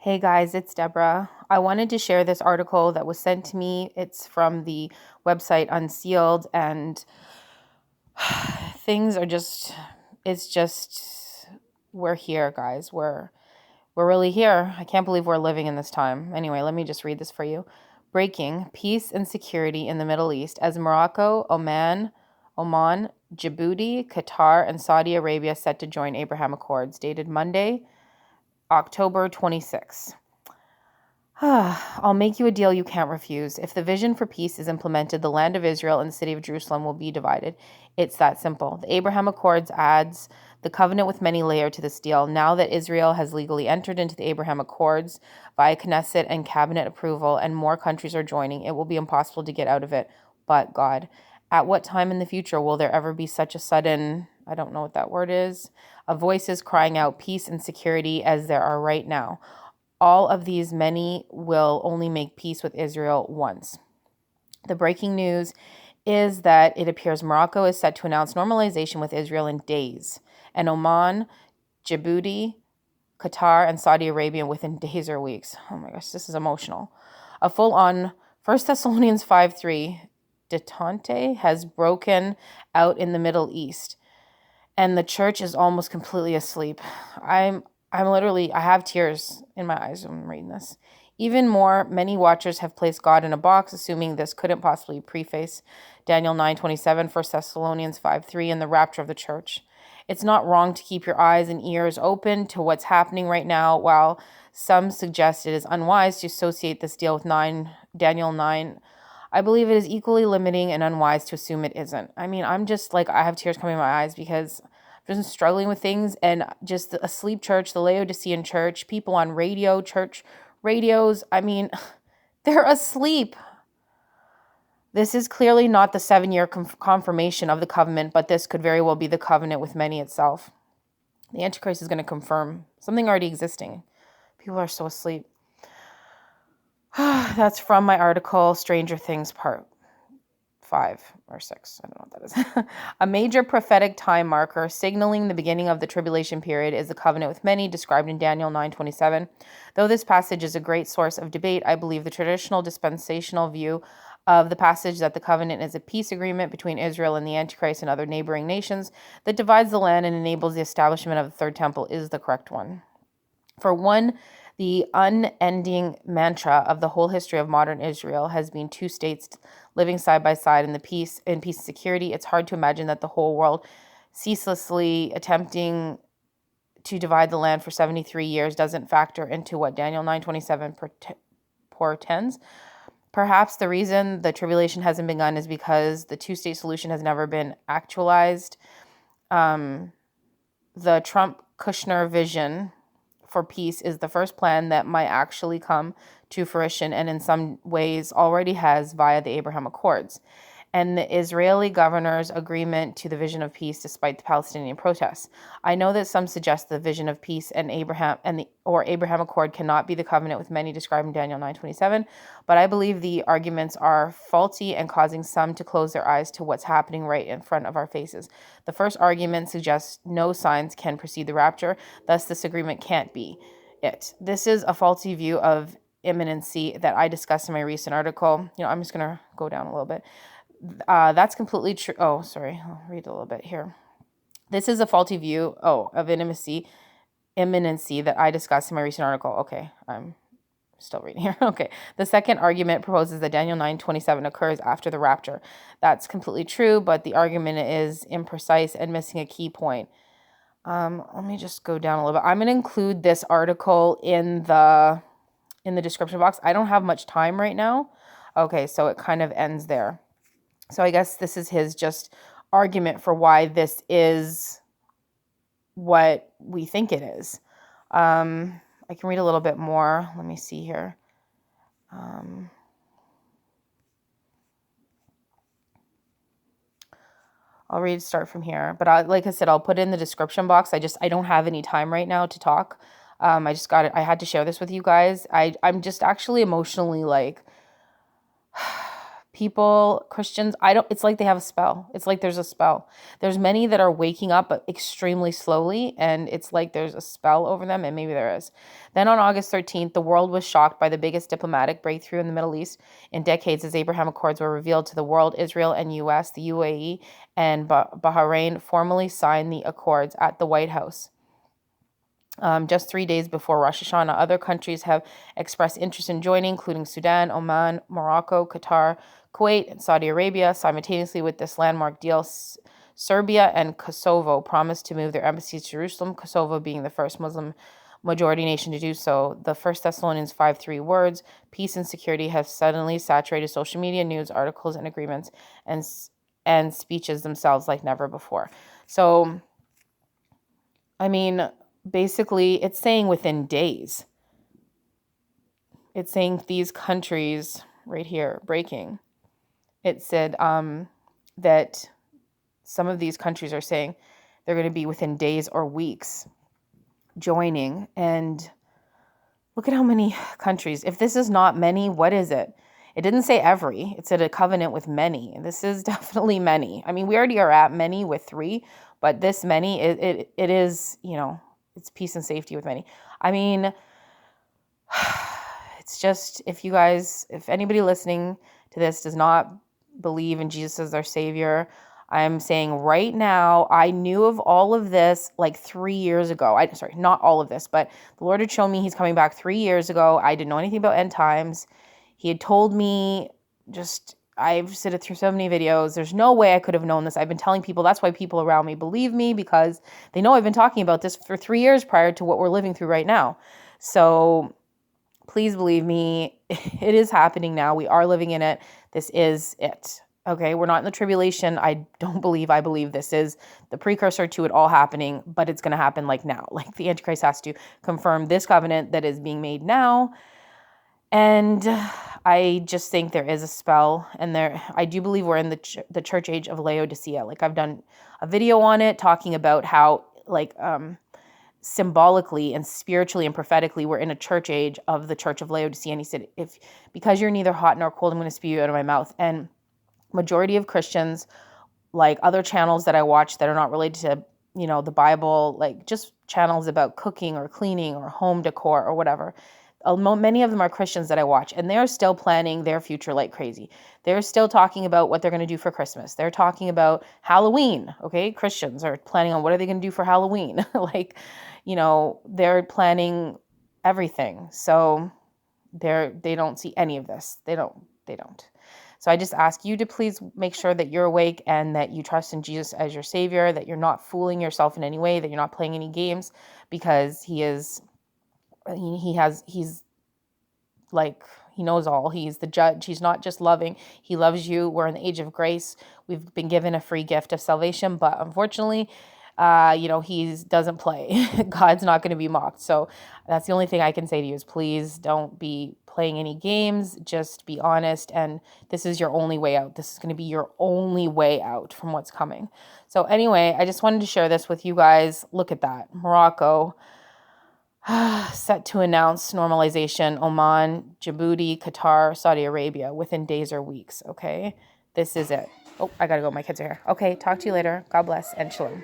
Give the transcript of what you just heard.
Hey guys, it's Deborah. I wanted to share this article that was sent to me. It's from the website Unsealed, and things are just, we're here, guys. We're really here. I can't believe we're living in this time. Anyway, let me just read this for you. Breaking peace and security in the Middle East as Morocco, Oman, Djibouti, Qatar, and Saudi Arabia set to join Abraham Accords, dated Monday, October 26. I'll make you a deal you can't refuse. If the vision for peace is implemented, the land of Israel and the city of Jerusalem will be divided. It's that simple. The Abraham Accords adds the covenant with many layer to this deal. Now that Israel has legally entered into the Abraham Accords via Knesset and cabinet approval, and more countries are joining, it will be impossible to get out of it. But God, at what time in the future will there ever be such a sudden, I don't know what that word is, of voices crying out peace and security as there are right now? All of these many will only make peace with Israel once. The breaking news is that it appears Morocco is set to announce normalization with Israel in days, and Oman, Djibouti, Qatar, and Saudi Arabia within days or weeks. Oh my gosh, this is emotional. A full-on 1 Thessalonians 5:3 detente has broken out in the Middle East, and the church is almost completely asleep. I'm literally, I have tears in my eyes when I'm reading this. Even more, many watchers have placed God in a box, assuming this couldn't possibly preface Daniel 9:27, 1 Thessalonians 5:3, and the rapture of the church. It's not wrong to keep your eyes and ears open to what's happening right now, while some suggest it is unwise to associate this deal with Daniel 9. I believe it is equally limiting and unwise to assume it isn't. I mean, I'm just like, I have tears coming in my eyes because I've been struggling with things, and just a sleep church, the Laodicean church, people on church radios. I mean, they're asleep. This is clearly not the 7-year confirmation of the covenant, but this could very well be the covenant with many itself. The Antichrist is going to confirm something already existing. People are so asleep. That's from my article, Stranger Things Part 5 or 6. I don't know what that is. A major prophetic time marker signaling the beginning of the tribulation period is the covenant with many described in Daniel 9:27. Though this passage is a great source of debate, I believe the traditional dispensational view of the passage that the covenant is a peace agreement between Israel and the Antichrist and other neighboring nations that divides the land and enables the establishment of the third temple is the correct one. For one, the unending mantra of the whole history of modern Israel has been two states living side by side in peace and security. It's hard to imagine that the whole world ceaselessly attempting to divide the land for 73 years doesn't factor into what Daniel 9:27 portends. Perhaps the reason the tribulation hasn't begun is because the two-state solution has never been actualized. The Trump-Kushner vision for peace is the first plan that might actually come to fruition, and in some ways already has via the Abraham Accords and the Israeli governor's agreement to the vision of peace despite the Palestinian protests. I know that some suggest the vision of peace and Abraham Accord cannot be the covenant with many described in Daniel 9:27, but I believe the arguments are faulty and causing some to close their eyes to what's happening right in front of our faces. The first argument suggests no signs can precede the rapture, thus this agreement can't be it. This is a faulty view of imminency that I discussed in my recent article. I'm just going to go down a little bit. That's completely true. Oh, sorry. I'll read a little bit here. This is a faulty view, of imminency that I discussed in my recent article. Okay, I'm still reading here. Okay. The second argument proposes that Daniel 9:27 occurs after the rapture. That's completely true, but the argument is imprecise and missing a key point. Let me just go down a little bit. I'm going to include this article in the description box. I don't have much time right now. Okay, so it kind of ends there. So I guess this is his just argument for why this is what we think it is. I can read a little bit more. Let me see here. I'll start from here. But like I said, I'll put it in the description box. I don't have any time right now to talk. I had to share this with you guys. I'm just actually emotionally like people, Christians, it's like they have a spell. It's like there's a spell. There's many that are waking up, but extremely slowly, and it's like there's a spell over them, and maybe there is. Then on August 13th, the world was shocked by the biggest diplomatic breakthrough in the Middle East in decades as Abraham Accords were revealed to the world. Israel and US, the UAE, and Bahrain formally signed the accords at the White House. Just 3 days before Rosh Hashanah. Other countries have expressed interest in joining, including Sudan, Oman, Morocco, Qatar, Kuwait, and Saudi Arabia. Simultaneously with this landmark deal, Serbia and Kosovo promised to move their embassies to Jerusalem, Kosovo being the first Muslim majority nation to do so. The 1 Thessalonians 5:3 words, peace and security have suddenly saturated social media, news, articles, and agreements, and speeches themselves like never before. So, I mean, basically, it's saying within days. It's saying these countries right here, breaking. It said that some of these countries are saying they're going to be within days or weeks joining. And look at how many countries. If this is not many, what is it? It didn't say every. It said a covenant with many. This is definitely many. I mean, we already are at many with 3, but this many, it is, it's peace and safety with many. I mean, it's just, if anybody listening to this does not believe in Jesus as their Savior, I'm saying right now, I knew of all of this like 3 years ago. Sorry, not all of this, but the Lord had shown me he's coming back 3 years ago. I didn't know anything about end times. He had told me, I've sat through so many videos. There's no way I could have known this. I've been telling people, that's why people around me believe me, because they know I've been talking about this for 3 years prior to what we're living through right now. So please believe me, it is happening now. We are living in it. This is it. Okay, we're not in the tribulation. I believe this is the precursor to it all happening, but it's going to happen like now. Like the Antichrist has to confirm this covenant that is being made now. And I just think there is a spell, and I do believe we're in the church age of Laodicea. Like I've done a video on it talking about how symbolically and spiritually and prophetically we're in a church age of the church of Laodicea. And he said, because you're neither hot nor cold, I'm going to spew you out of my mouth. And majority of Christians, like other channels that I watch that are not related to, the Bible, like just channels about cooking or cleaning or home decor or whatever. Many of them are Christians that I watch, and they're still planning their future like crazy. They're still talking about what they're going to do for Christmas. They're talking about Halloween, okay? Christians are planning on what are they going to do for Halloween. They're planning everything. So they don't see any of this. They don't. So I just ask you to please make sure that you're awake and that you trust in Jesus as your Savior, that you're not fooling yourself in any way, that you're not playing any games, because he's he knows all. He's the judge. He's not just loving. He loves you. We're in the age of grace. We've been given a free gift of salvation, but unfortunately, he doesn't play. God's not going to be mocked. So that's the only thing I can say to you is please don't be playing any games. Just be honest. And this is your only way out. This is going to be your only way out from what's coming. So anyway, I just wanted to share this with you guys. Look at that. Morocco set to announce normalization. Oman, Djibouti, Qatar, Saudi Arabia within days or weeks. Okay. This is it. Oh, I got to go. My kids are here. Okay. Talk to you later. God bless and shalom.